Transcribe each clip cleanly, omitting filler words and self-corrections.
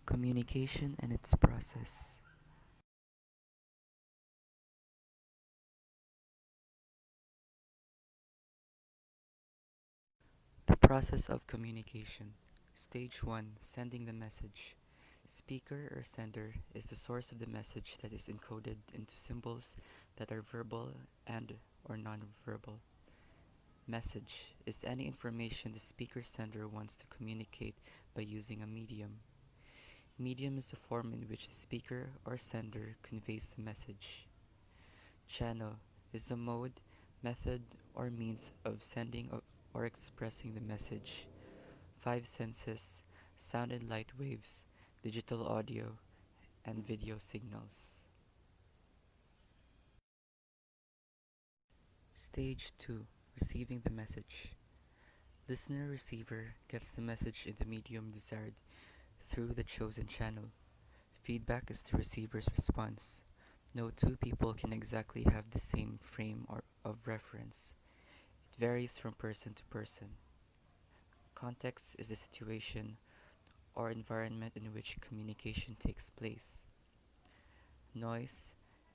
Communication and its process. The process of communication. Stage 1. Sending the message. Speaker or sender is the source of the message that is encoded into symbols that are verbal and or non-verbal. Message is any information the speaker sender wants to communicate by using a medium. Medium is the form in which the speaker or sender conveys the message. Channel is the mode, method, or means of sending or expressing the message. Five senses, sound and light waves, digital audio, and video signals. Stage 2. Receiving the message. Listener-receiver gets the message in the medium desired through the chosen channel. Feedback is the receiver's response. No two people can exactly have the same frame of reference. It varies from person to person. Context is the situation or environment in which communication takes place. Noise,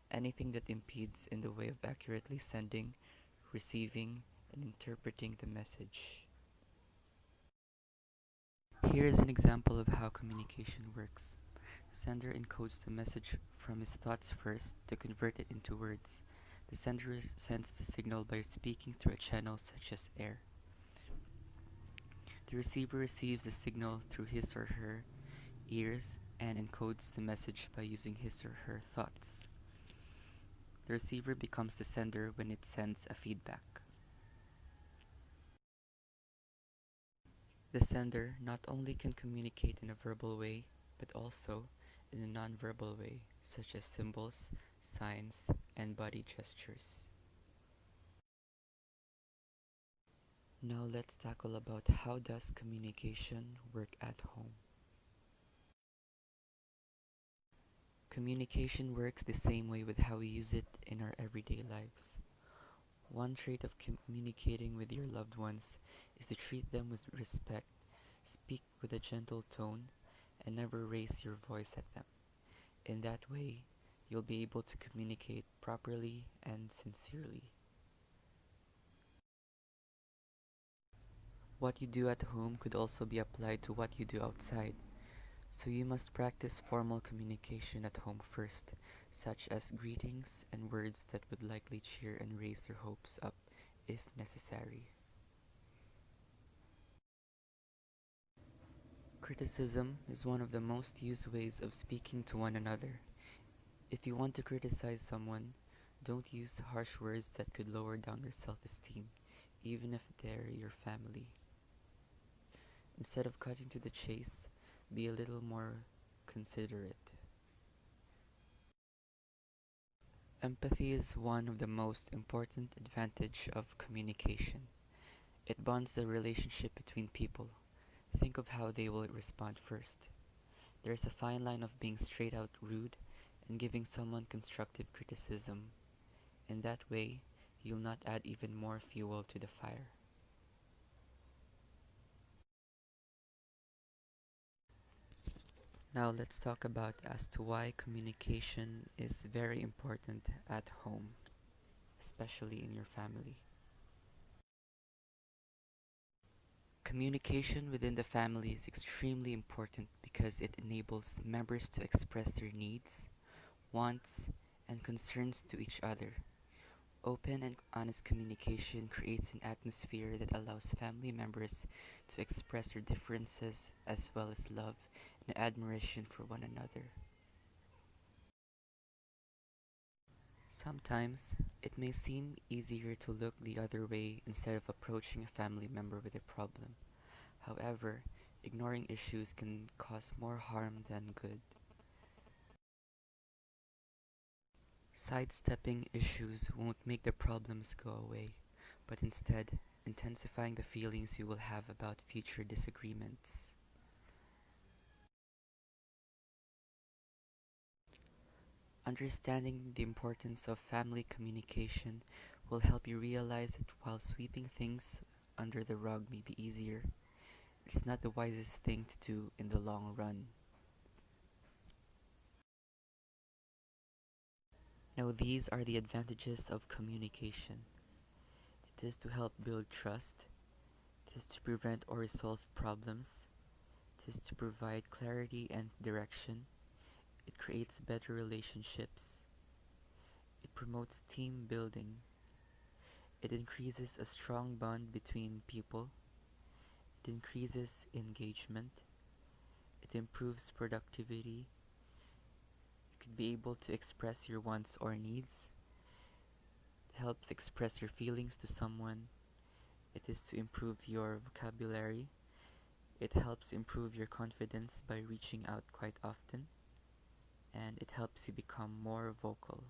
anything that impedes in the way of accurately sending, receiving, and interpreting the message. Here is an example of how communication works. Sender encodes the message from his thoughts first to convert it into words. The sender sends the signal by speaking through a channel such as air. The receiver receives the signal through his or her ears and encodes the message by using his or her thoughts. The receiver becomes the sender when it sends a feedback. The sender not only can communicate in a verbal way, but also in a non-verbal way, such as symbols, signs, and body gestures. Now let's tackle about how does communication work at home. Communication works the same way with how we use it in our everyday lives. One trait of communicating with your loved ones is to treat them with respect, speak with a gentle tone, and never raise your voice at them. In that way, you'll be able to communicate properly and sincerely. What you do at home could also be applied to what you do outside, so you must practice formal communication at home first, such as greetings and words that would likely cheer and raise their hopes up if necessary. Criticism is one of the most used ways of speaking to one another. If you want to criticize someone, don't use harsh words that could lower down their self-esteem, even if they're your family. Instead of cutting to the chase, be a little more considerate. Empathy is one of the most important advantage of communication. It bonds the relationship between people. Think of how they will respond first. There's a fine line of being straight out rude and giving someone constructive criticism. In that way, you'll not add even more fuel to the fire. Now let's talk about as to why communication is very important at home, especially in your family. Communication within the family is extremely important because it enables members to express their needs, wants, and concerns to each other. Open and honest communication creates an atmosphere that allows family members to express their differences as well as love and admiration for one another. Sometimes, it may seem easier to look the other way instead of approaching a family member with a problem. However, ignoring issues can cause more harm than good. Sidestepping issues won't make the problems go away, but instead intensifying the feelings you will have about future disagreements. Understanding the importance of family communication will help you realize that while sweeping things under the rug may be easier, it's not the wisest thing to do in the long run. Now, these are the advantages of communication. It is to help build trust, it is to prevent or resolve problems, it is to provide clarity and direction, it creates better relationships, it promotes team building, it increases a strong bond between people, it increases engagement, it improves productivity, you could be able to express your wants or needs, it helps express your feelings to someone, it is to improve your vocabulary, it helps improve your confidence by reaching out quite often, and it helps you become more vocal.